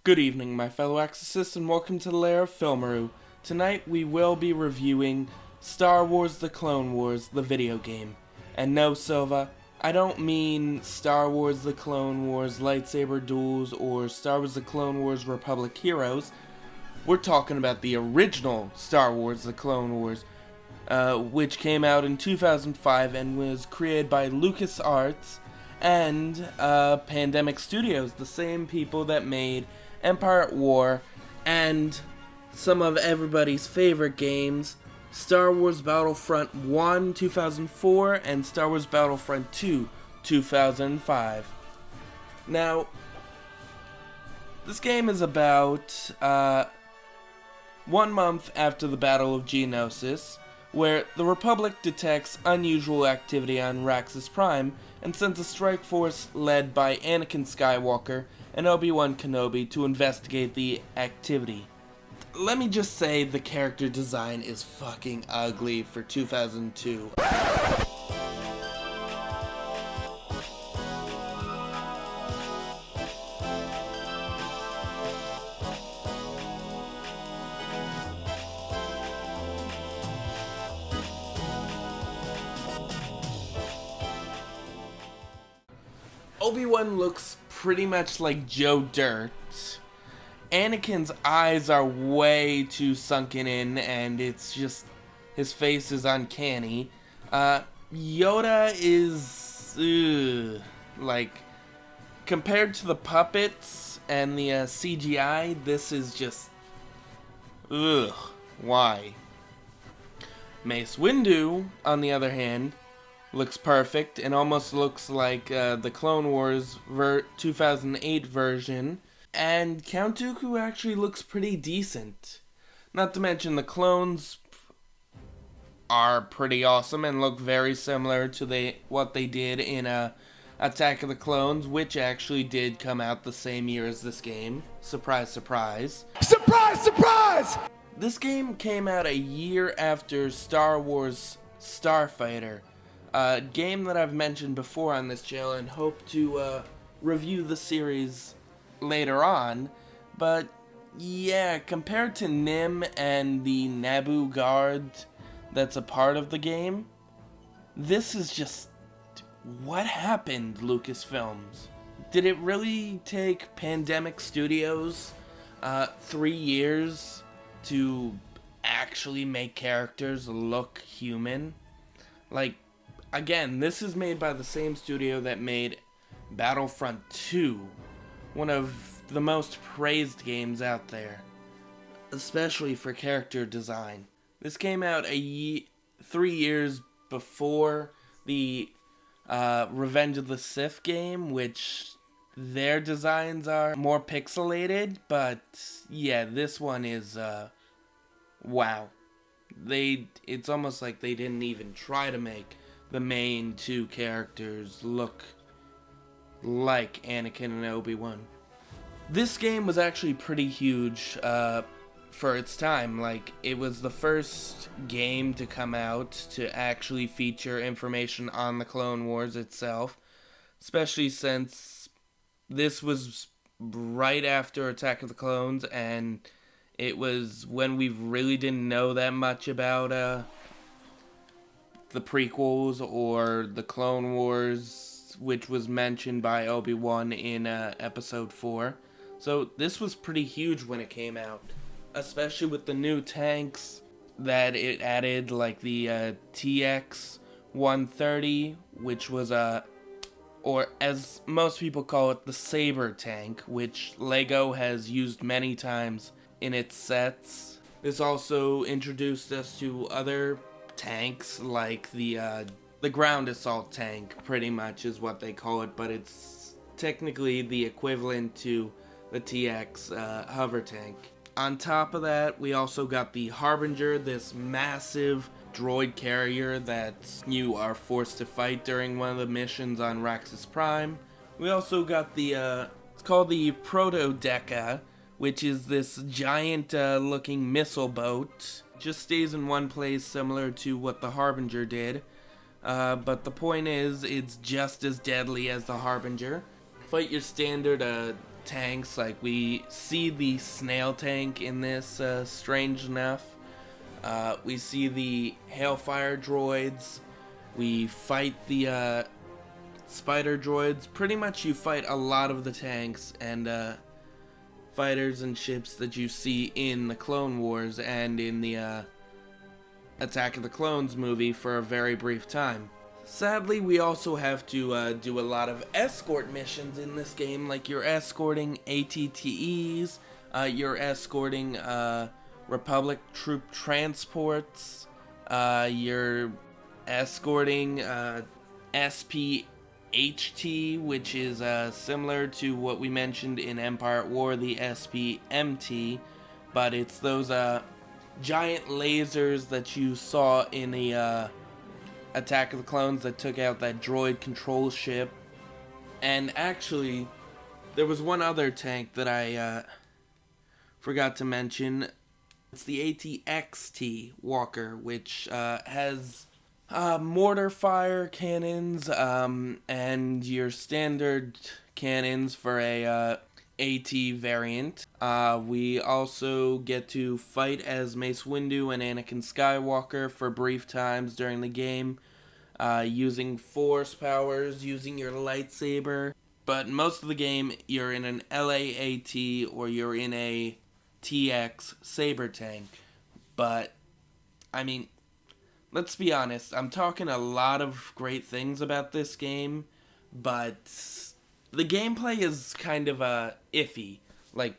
Good evening, my fellow Exorcists, and welcome to the lair of Filmaru. Tonight we will be reviewing Star Wars The Clone Wars, the video game. And no, Silva, I don't mean Star Wars The Clone Wars Lightsaber Duels or Star Wars The Clone Wars Republic Heroes. We're talking about the original Star Wars The Clone Wars, which came out in 2005 and was created by LucasArts and Pandemic Studios, the same people that made Empire at War and some of everybody's favorite games, Star Wars Battlefront 1, 2004, and Star Wars Battlefront 2, 2005. Now, this game is about 1 month after the Battle of Geonosis, where the Republic detects unusual activity on Raxus Prime and sends a strike force led by Anakin Skywalker and Obi-Wan Kenobi to investigate the activity. Let me just say the character design is fucking ugly for 2002. Obi-Wan looks pretty much like Joe Dirt. Anakin's eyes are way too sunken in, and it's just, his face is uncanny. Yoda is, like, compared to the puppets and the CGI, this is just, why? Mace Windu, on the other hand, looks perfect and almost looks like the Clone Wars 2008 version. And Count Dooku actually looks pretty decent. Not to mention the clones are pretty awesome and look very similar to what they did in Attack of the Clones, which actually did come out the same year as this game. Surprise, surprise. Surprise, surprise! This game came out a year after Star Wars Starfighter, a game that I've mentioned before on this channel and hope to review the series later on. But yeah, compared to Nim and the Naboo Guard that's a part of the game, this is just, what happened, Lucasfilms? Did it really take Pandemic Studios 3 years to actually make characters look human? Like, again, this is made by the same studio that made Battlefront 2, one of the most praised games out there, especially for character design. This came out 3 years before the Revenge of the Sith game, which their designs are more pixelated, but yeah, this one is, wow. It's almost like they didn't even try to make the main two characters look like Anakin and Obi-Wan. This game was actually pretty huge for its time. Like, it was the first game to come out to actually feature information on the Clone Wars itself, especially since this was right after Attack of the Clones, and it was when we really didn't know that much about the prequels or the Clone Wars, which was mentioned by Obi-Wan in episode 4. So this was pretty huge when it came out, especially with the new tanks that it added, like the TX-130, which was or as most people call it, the Saber tank, which LEGO has used many times in its sets. This also introduced us to other tanks, like the ground assault tank, pretty much is what they call it, but it's technically the equivalent to the TX hover tank. On top of that, we also got the Harbinger, this massive droid carrier that you are forced to fight during one of the missions on Raxus Prime. We also got the, it's called the Proto-Deca, which is this giant looking missile boat. Just stays in one place, similar to what the Harbinger did. But the point is, it's just as deadly as the Harbinger. Fight your standard tanks. Like, we see the snail tank in this, strange enough. We see the hailfire droids. We fight the spider droids. Pretty much you fight a lot of the tanks and fighters and ships that you see in the Clone Wars and in the Attack of the Clones movie for a very brief time. Sadly, we also have to do a lot of escort missions in this game, like you're escorting ATTEs, you're escorting Republic troop transports, you're escorting SPHT, which is similar to what we mentioned in Empire at War, the SPMT, but it's those giant lasers that you saw in the Attack of the Clones that took out that droid control ship. And actually, there was one other tank that I forgot to mention. It's the ATXT Walker, which has mortar fire cannons and your standard cannons for a AT variant. We also get to fight as Mace Windu and Anakin Skywalker for brief times during the game, using force powers, using your lightsaber. But most of the game, you're in an LAAT or you're in a TX saber tank. But, I mean, let's be honest, I'm talking a lot of great things about this game, but the gameplay is kind of iffy. Like,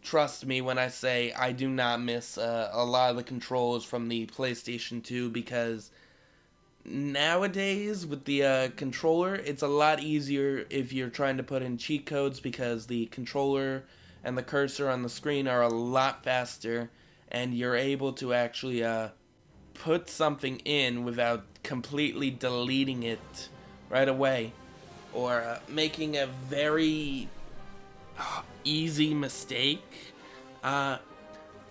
trust me when I say I do not miss a lot of the controls from the PlayStation 2, because nowadays with the controller, it's a lot easier if you're trying to put in cheat codes, because the controller and the cursor on the screen are a lot faster, and you're able to actually put something in without completely deleting it right away, or making a very easy mistake. But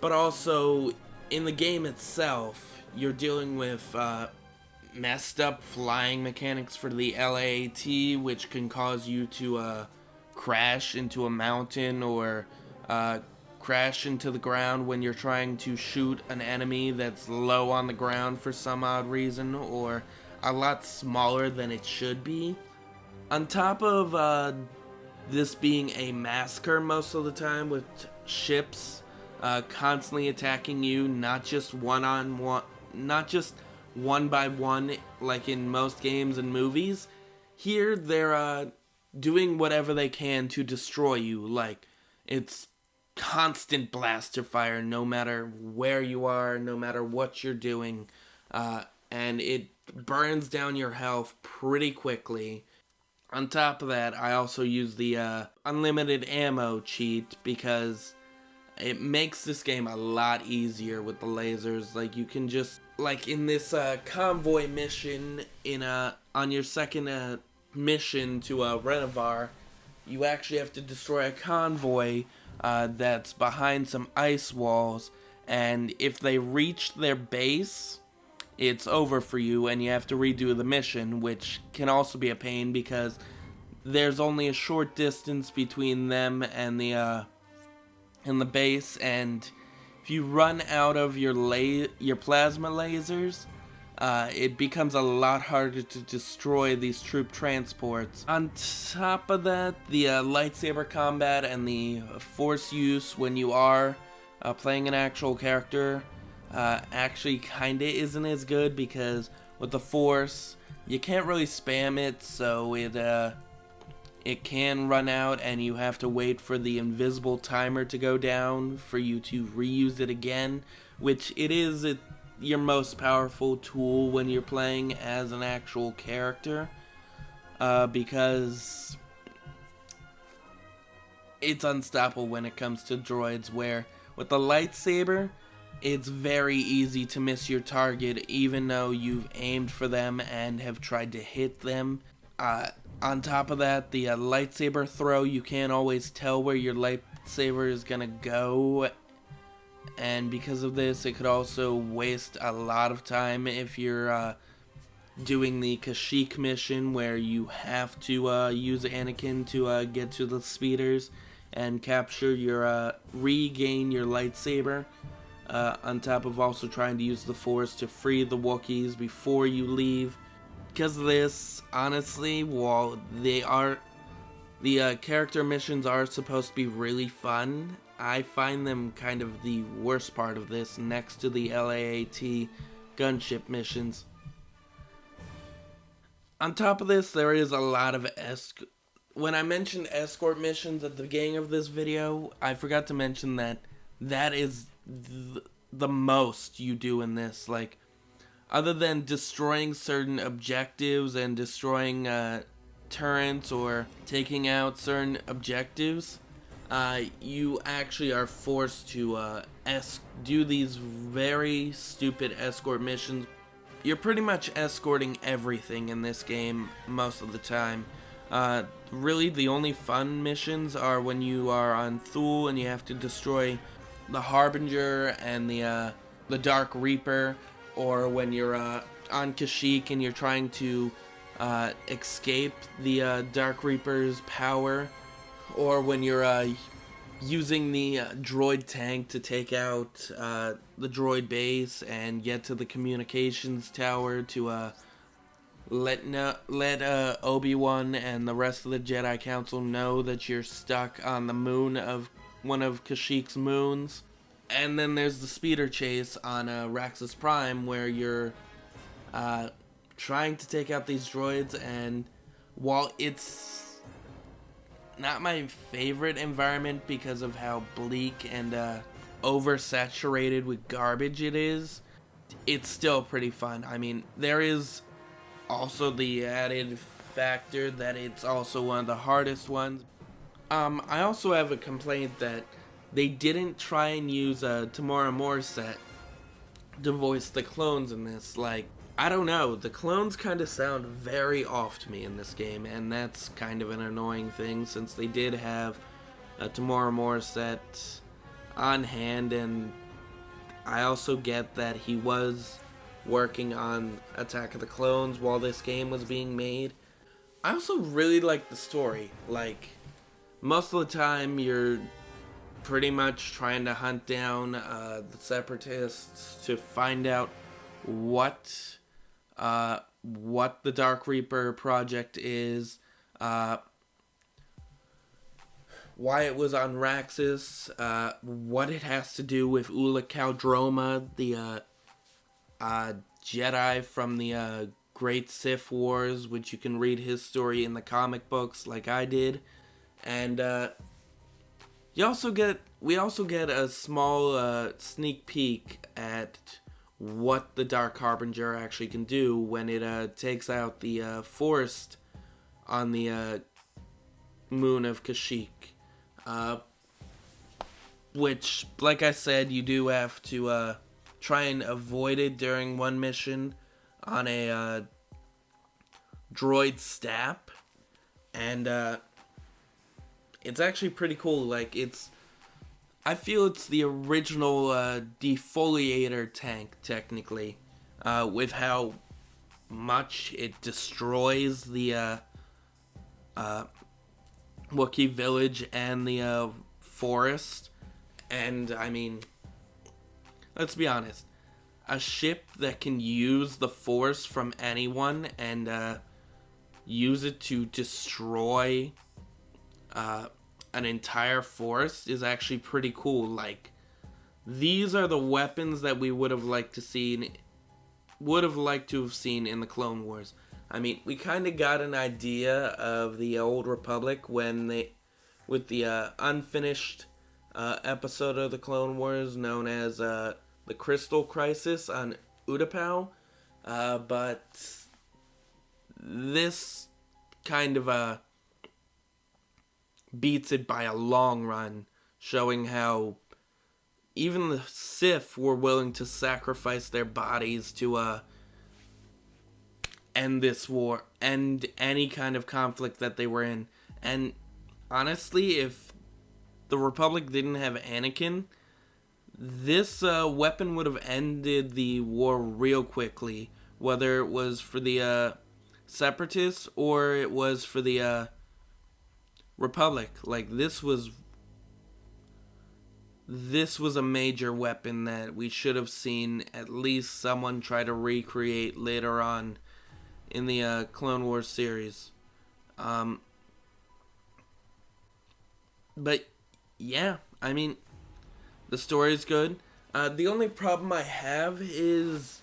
also, in the game itself, you're dealing with messed up flying mechanics for the LAAT, which can cause you to crash into a mountain or crash into the ground when you're trying to shoot an enemy that's low on the ground for some odd reason, or a lot smaller than it should be. On top of this being a massacre most of the time, with ships constantly attacking you, not just one by one like in most games and movies. Here they're doing whatever they can to destroy you. Like, it's constant blaster fire no matter where you are, no matter what you're doing, and it burns down your health pretty quickly. On top of that, I also use the unlimited ammo cheat, because it makes this game a lot easier with the lasers. Like, you can just, like in this convoy mission on your second mission to Renavar, you actually have to destroy a convoy that's behind some ice walls, and if they reach their base, it's over for you and you have to redo the mission, which can also be a pain because there's only a short distance between them and the base, and if you run out of your plasma lasers, it becomes a lot harder to destroy these troop transports. On top of that, the lightsaber combat and the force use when you are playing an actual character actually kinda isn't as good, because with the force, you can't really spam it, so it can run out and you have to wait for the invisible timer to go down for you to reuse it again, which it is your most powerful tool when you're playing as an actual character, because it's unstoppable when it comes to droids, where with the lightsaber, it's very easy to miss your target even though you've aimed for them and have tried to hit them. On top of that, the lightsaber throw, you can't always tell where your lightsaber is gonna go, and because of this, it could also waste a lot of time if you're doing the Kashyyyk mission, where you have to use Anakin to get to the speeders, and capture your, regain your lightsaber. On top of also trying to use the Force to free the Wookiees before you leave. Because of this, honestly, while the character missions are supposed to be really fun, I find them kind of the worst part of this next to the LAAT gunship missions. On top of this, there is a lot of when I mentioned escort missions at the beginning of this video, I forgot to mention that is the most you do in this. Like, other than destroying certain objectives and destroying turrets or taking out certain objectives, you actually are forced to do these very stupid escort missions. You're pretty much escorting everything in this game most of the time. Really, the only fun missions are when you are on Thule and you have to destroy the Harbinger and the Dark Reaper, or when you're on Kashyyyk and you're trying to escape the Dark Reaper's power, or when you're using the droid tank to take out the droid base and get to the communications tower to let Obi-Wan and the rest of the Jedi Council know that you're stuck on the moon of one of Kashyyyk's moons. And then there's the speeder chase on Raxus Prime, where you're trying to take out these droids, and while it's not my favorite environment because of how bleak and oversaturated with garbage it is, it's still pretty fun. I mean, there is also the added factor that it's also one of the hardest ones. I also have a complaint that they didn't try and use Tamora Morset to voice the clones in this. Like, I don't know, the clones kind of sound very off to me in this game, and that's kind of an annoying thing since they did have Tamora Morset on hand, and I also get that he was working on Attack of the Clones while this game was being made. I also really like the story. Like, most of the time you're pretty much trying to hunt down the Separatists to find out what the Dark Reaper project is, why it was on Raxus, what it has to do with Ula Caldroma, the Jedi from the Great Sith Wars, which you can read his story in the comic books like I did. And we also get a small sneak peek at what the Dark Harbinger actually can do when it takes out the Forest on the moon of Kashyyyk. Which, like I said, you do have to try and avoid it during one mission on a droid stap. And it's actually pretty cool. Like, I feel it's the original defoliator tank, technically, with how much it destroys the Wookiee village and the forest. And, I mean, let's be honest, a ship that can use the Force from anyone and use it to destroy an entire forest is actually pretty cool. Like, these are the weapons that we would have liked to have seen in the Clone Wars. I mean, we kind of got an idea of the Old Republic with the unfinished episode of the Clone Wars known as the Crystal Crisis on Utapau, but this kind of beats it by a long run, showing how even the Sith were willing to sacrifice their bodies to end this war, end any kind of conflict that they were in. And honestly, if the Republic didn't have Anakin, this weapon would have ended the war real quickly, whether it was for the Separatists or it was for the Republic. Like, this was this was a major weapon that we should have seen at least someone try to recreate later on in the Clone Wars series. But yeah, I mean, the story's good. The only problem I have is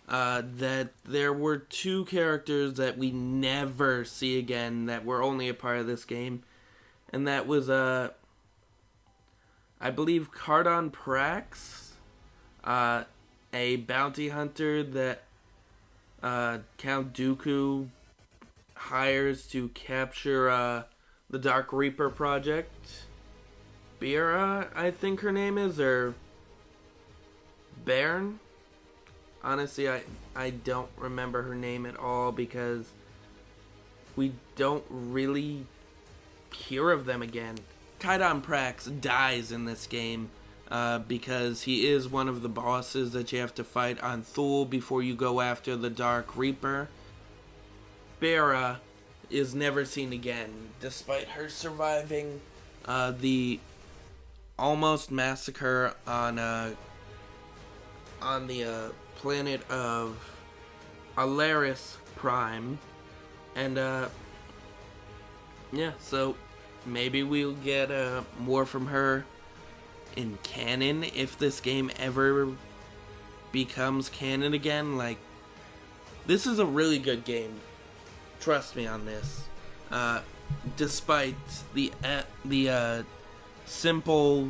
that there were two characters that we never see again that were only a part of this game. And that was, I believe, Cardon Prax, a bounty hunter that Count Dooku hires to capture the Dark Reaper project. Bira, I think her name is, or Bairn? Honestly, I don't remember her name at all because we don't really hear of them again. Cardon Prax dies in this game because he is one of the bosses that you have to fight on Thule before you go after the Dark Reaper. Bera is never seen again, despite her surviving the almost massacre on the planet of Alaris Prime. And yeah, so maybe we'll get more from her in canon if this game ever becomes canon again. Like, this is a really good game. Trust me on this. Despite the simple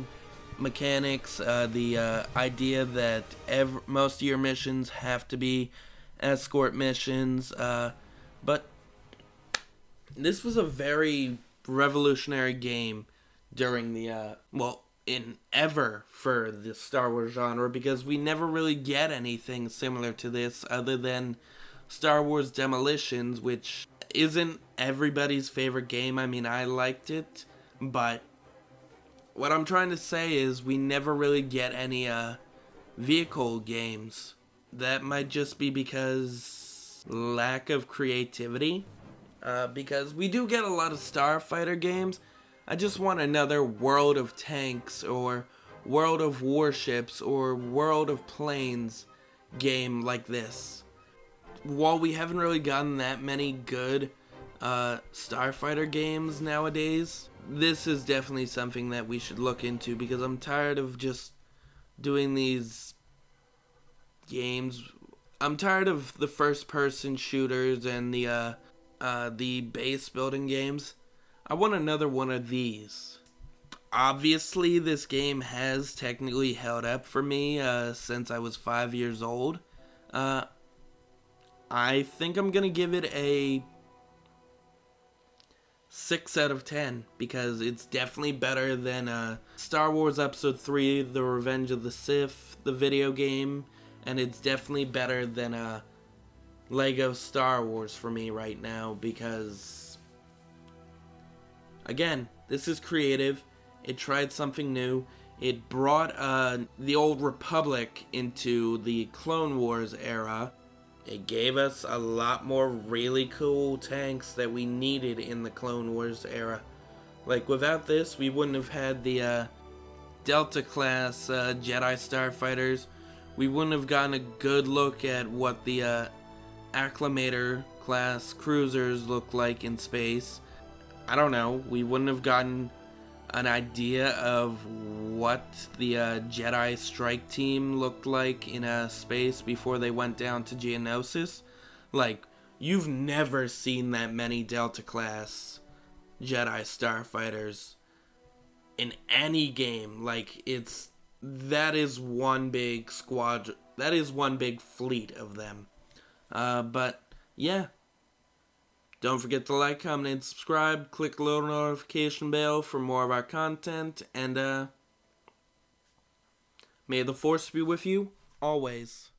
mechanics, the idea that most of your missions have to be escort missions, but this was a very revolutionary game during the for the Star Wars genre, because we never really get anything similar to this other than Star Wars Demolitions, which isn't everybody's favorite game. I mean, I liked it, but what I'm trying to say is we never really get any vehicle games. That might just be because lack of creativity. Because we do get a lot of starfighter games. I just want another World of Tanks or World of Warships or World of Planes game like this. While we haven't really gotten that many good starfighter games nowadays, this is definitely something that we should look into, because I'm tired of just doing these games. I'm tired of the first-person shooters and the base building games. I want another one of these. Obviously, this game has technically held up for me since I was 5 years old. I think I'm gonna give it a 6 out of 10, because it's definitely better than Star Wars Episode 3, The Revenge of the Sith, the video game, and it's definitely better than Lego Star Wars for me right now, because, again, this is creative. It tried something new. It brought the old Republic into the Clone Wars era. It gave us a lot more really cool tanks that we needed in the Clone Wars era. Like, without this, we wouldn't have had the Delta class Jedi Starfighters. We wouldn't have gotten a good look at what the Acclamator class cruisers look like in space. I don't know, we wouldn't have gotten an idea of what the Jedi Strike Team looked like in space before they went down to Geonosis. Like, you've never seen that many Delta class Jedi Starfighters in any game. Like, that is one big squad, that is one big fleet of them. But yeah, don't forget to like, comment, and subscribe. Click the little notification bell for more of our content. And may the Force be with you always.